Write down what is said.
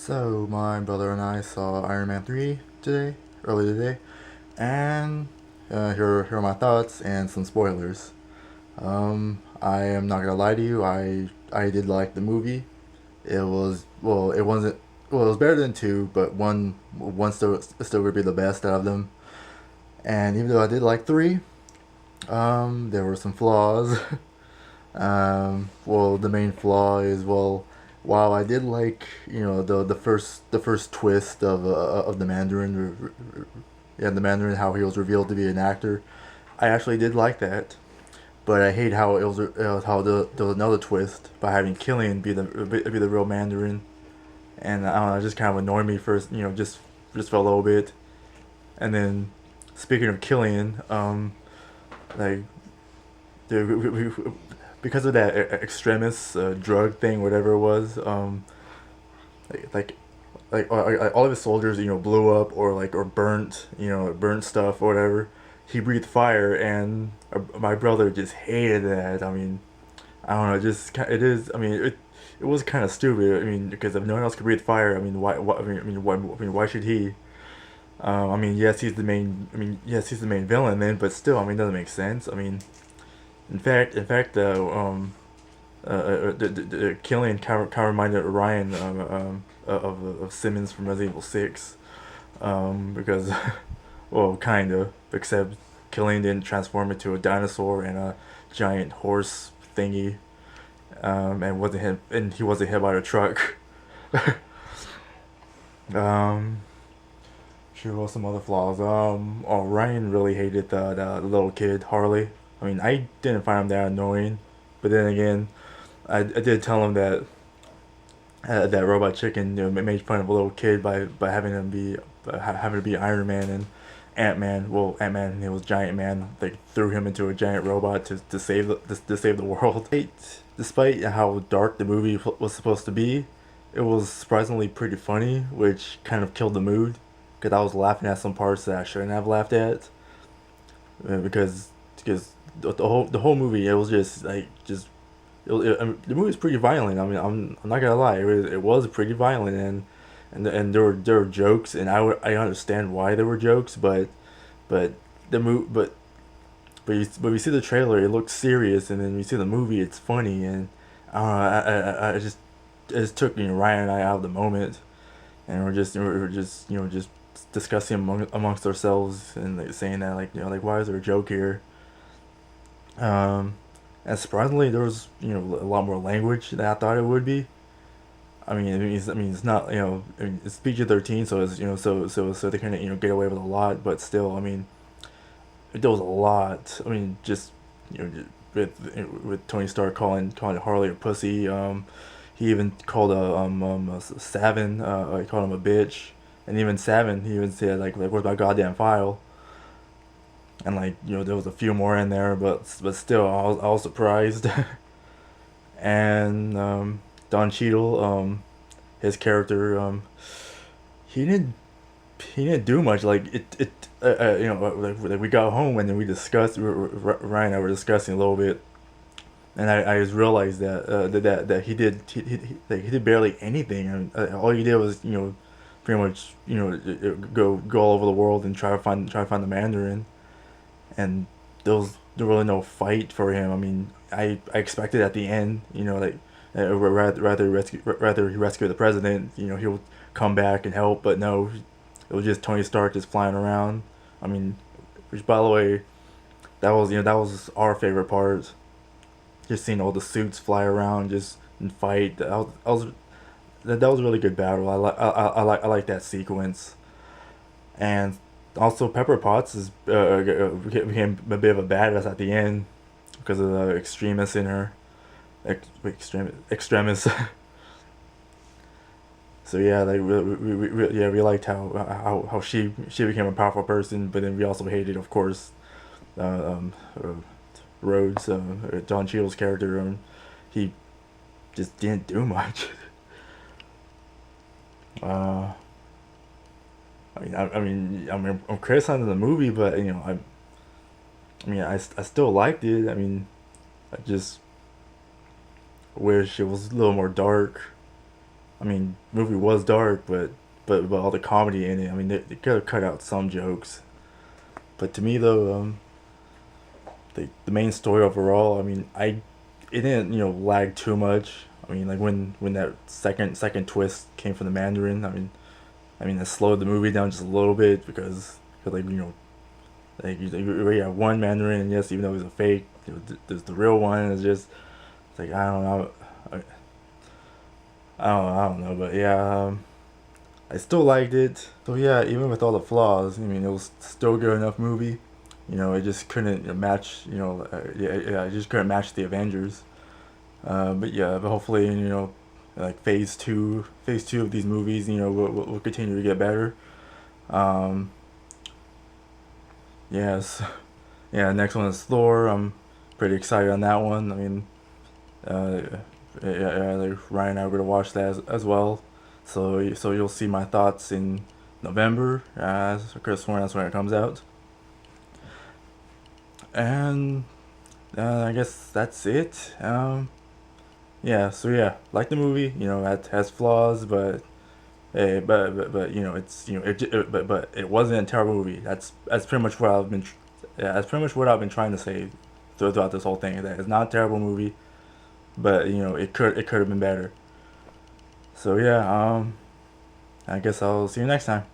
So my brother and I saw Iron Man 3 earlier today, and here are my thoughts and some spoilers. I am not gonna lie to you, I did like the movie. It wasn't it was better than two, but one still would be the best out of them. And even though I did like three, there were some flaws. The main flaw is, while I did like, the first twist of the Mandarin, yeah, the Mandarin, how he was revealed to be an actor. I actually did like that, but I hate how how there was another twist by having Killian be the real Mandarin, and I don't know, it just kind of annoyed me first, just for a little bit. And then, speaking of Killian, like, the, because of that extremist drug thing, whatever it was, like like all of his soldiers, blew up or burnt, burnt stuff or whatever. He breathed fire, and my brother just hated that. I mean, I don't know, it is. I mean, it was kind of stupid. I mean, because if no one else could breathe fire, I mean, why should he? I mean, yes, he's the main. I mean, yes, he's the main villain then, but still, I mean, it doesn't make sense. I mean, in fact, the Killian kind of reminded Ryan of Simmons from Resident Evil 6, because, well, kind of, except Killian didn't transform into a dinosaur and a giant horse thingy, and he wasn't hit by a truck. um, sure, was some other flaws. Ryan really hated the little kid Harley. I mean, I didn't find him that annoying, but then again, I did tell him that that Robot Chicken, made fun of a little kid by having to be Iron Man, and Ant Man. Well, Ant Man, it was Giant Man. They threw him into a giant robot to save the world. Despite how dark the movie was supposed to be, it was surprisingly pretty funny, which kind of killed the mood. Because I was laughing at some parts that I shouldn't have laughed at, because the whole movie, it was just like just I mean, the movie's pretty violent. I mean, I'm not gonna lie, it was pretty violent, and there were jokes, and I understand why there were jokes, but the movie but you see the trailer, it looks serious, and then you see the movie, it's funny, and I don't know, it just took, Ryan and I out of the moment, and we're just discussing amongst ourselves, and like, saying that, like, why is there a joke here? Um, and surprisingly, there was, a lot more language than I thought it would be. It's not, I mean, it's PG-13, so it's, so they kind of, get away with a lot, but still, I mean, there was a lot. I mean, just, with Tony Stark calling Harley a pussy. He even called Savin. He called him a bitch, and even Savin, he even said, like, where's my goddamn file? And, like, there was a few more in there, but still, I was surprised. And Don Cheadle, his character, he didn't he didn't do much. Like, like we got home, and then we discussed. Ryan and I were discussing a little bit, and I just realized that he did barely anything. And all he did was, pretty much, go all over the world and try to find the Mandarin, and there was really no fight for him. I mean, I expected at the end, like, rather he rescue the president, he would come back and help, but no, it was just Tony Stark just flying around. I mean, which, by the way, that was our favorite part. Just seeing all the suits fly around, just and fight. That was a really good battle. I like that sequence. And also, Pepper Potts became a bit of a badass at the end because of the extremists in her. Extremists. So yeah, like, we liked how she became a powerful person, but then we also hated, of course, uh, um, uh, Rhodes, Don Cheadle's character. He just didn't do much. Uh, I'm criticizing the movie, but, I still liked it. I mean, I just wish it was a little more dark. I mean, movie was dark, but all the comedy in it. I mean, they could have cut out some jokes. But to me though, the main story overall, I mean, it didn't lag too much. I mean, like when that second twist came from the Mandarin. I mean, it slowed the movie down just a little bit because like like you already have one Mandarin, and yes, even though it's a fake, there's the real one. It's just it's like I don't know, I don't know, but yeah, I still liked it. So yeah, even with all the flaws, I mean, it was still a good enough movie. It just couldn't match. Yeah, it just couldn't match the Avengers. But yeah, but hopefully, like phase two of these movies, will continue to get better. Um, yes, yeah. Next one is Thor. I'm pretty excited on that one. I mean, uh, yeah, like Ryan and I are gonna watch that as well. So you'll see my thoughts in November, as Chris Warren. That's when it comes out. And I guess that's it. Yeah. So yeah, like the movie. It has flaws, but but it's but it wasn't a terrible movie. That's pretty much what I've been. Yeah, that's pretty much what I've been trying to say throughout this whole thing. That it's not a terrible movie, but it could have been better. So yeah, I guess I'll see you next time.